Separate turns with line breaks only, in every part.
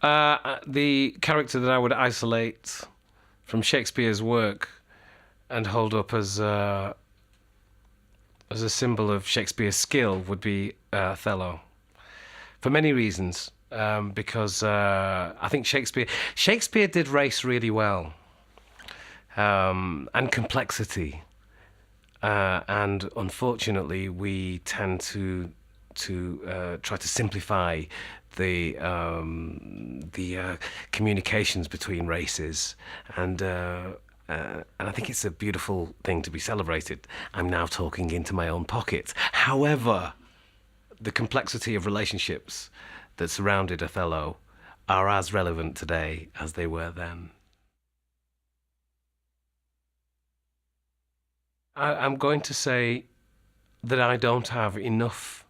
The character that I would isolate from Shakespeare's work and hold up as a symbol of Shakespeare's skill would be Othello, for many reasons. Because I think Shakespeare did race really well, and complexity. And unfortunately, we tend to try to simplify the communications between races, and I think it's a beautiful thing to be celebrated. I'm now talking into my own pocket. However, the complexity of relationships that surrounded Othello are as relevant today as they were then. I'm going to say that I don't have enough.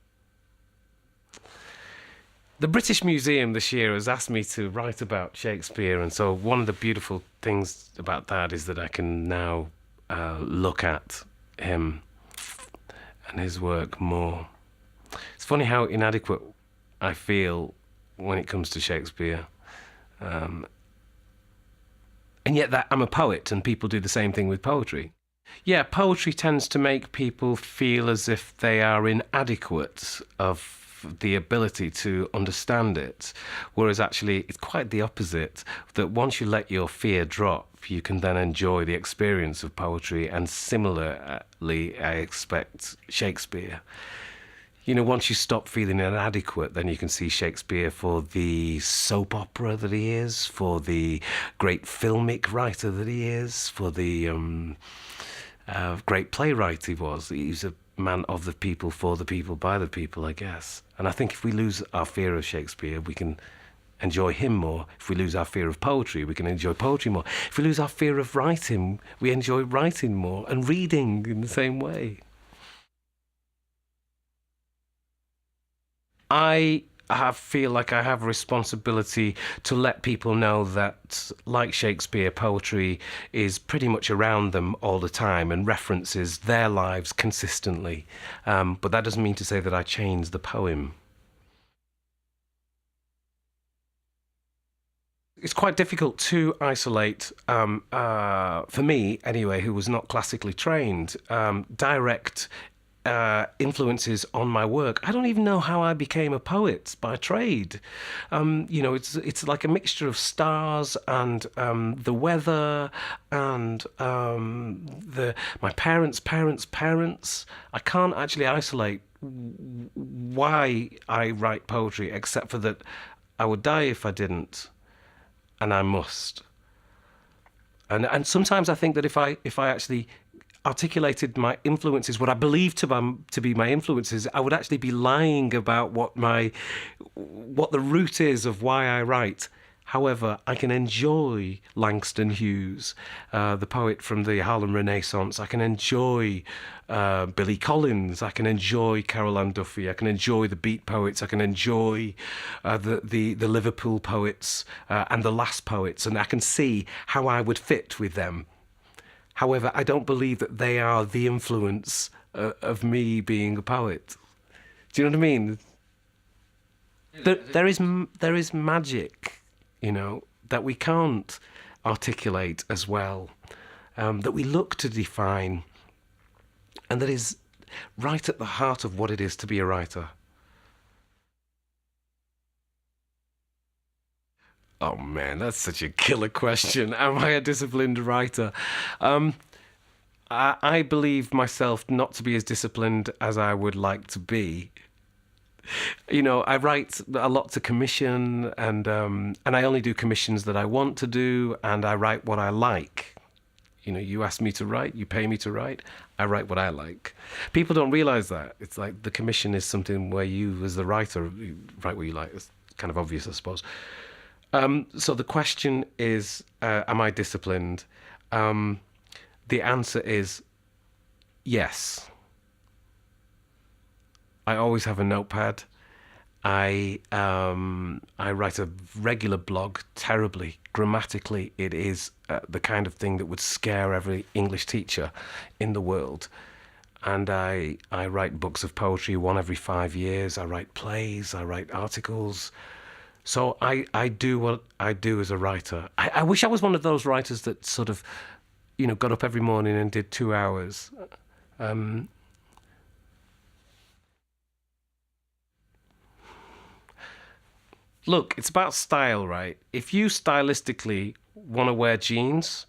The British Museum this year has asked me to write about Shakespeare, and so one of the beautiful things about that is that I can now look at him and his work more. It's funny how inadequate I feel when it comes to Shakespeare. And yet that I'm a poet, and people do the same thing with poetry. Yeah, poetry tends to make people feel as if they are inadequate of the ability to understand it, whereas actually it's quite the opposite, that once you let your fear drop, you can then enjoy the experience of poetry. And similarly, I expect Shakespeare. You know, once you stop feeling inadequate, then you can see Shakespeare for the soap opera that he is, for the great filmic writer that he is, for the great playwright he was. He's a man of the people, for the people, by the people, I guess. And I think if we lose our fear of Shakespeare, we can enjoy him more. If we lose our fear of poetry, we can enjoy poetry more. If we lose our fear of writing, we enjoy writing more, and reading in the same way. Feel like I have a responsibility to let people know that, like Shakespeare, poetry is pretty much around them all the time and references their lives consistently. But that doesn't mean to say that I change the poem. It's quite difficult to isolate, for me anyway, who was not classically trained, direct influences on my work. I don't even know how I became a poet by trade. It's like a mixture of stars and the weather and my parents. I can't actually isolate why I write poetry, except for that I would die if I didn't, and I must. And sometimes I think that if I actually articulated my influences, what I believe to be my influences, I would actually be lying about what the root is of why I write. However, I can enjoy Langston Hughes, the poet from the Harlem Renaissance. I can enjoy Billy Collins. I can enjoy Carol Ann Duffy. I can enjoy the Beat poets. I can enjoy the Liverpool poets and the Last poets, and I can see how I would fit with them. However, I don't believe that they are the influence of me being a poet. Do you know what I mean? There is magic, that we can't articulate as well, that we look to define, and that is right at the heart of what it is to be a writer. Oh man, that's such a killer question. Am I a disciplined writer? I believe myself not to be as disciplined as I would like to be. I write a lot to commission, and I only do commissions that I want to do, and I write what I like. You ask me to write, you pay me to write, I write what I like. People don't realize that. It's like the commission is something where you, as the writer, you write what you like. It's kind of obvious, I suppose. So the question is, am I disciplined? The answer is yes. I always have a notepad. I write a regular blog, terribly. Grammatically, it is the kind of thing that would scare every English teacher in the world. And I write books of poetry, one every 5 years. I write plays, I write articles. So I do what I do as a writer. I wish I was one of those writers that sort of, got up every morning and did 2 hours. Um, Look, it's about style, right? If you stylistically want to wear jeans,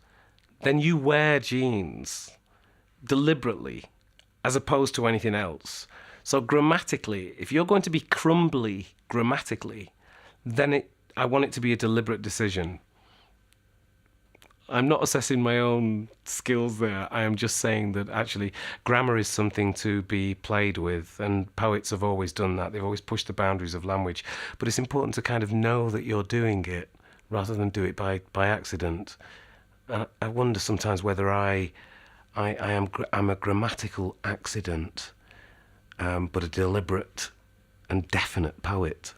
then you wear jeans deliberately as opposed to anything else. So grammatically, if you're going to be crumbly grammatically, then I want it to be a deliberate decision. I'm not assessing my own skills there. I am just saying that actually grammar is something to be played with, and poets have always done that. They've always pushed the boundaries of language. But it's important to kind of know that you're doing it rather than do it by accident. I wonder sometimes whether I'm a grammatical accident, but a deliberate and definite poet.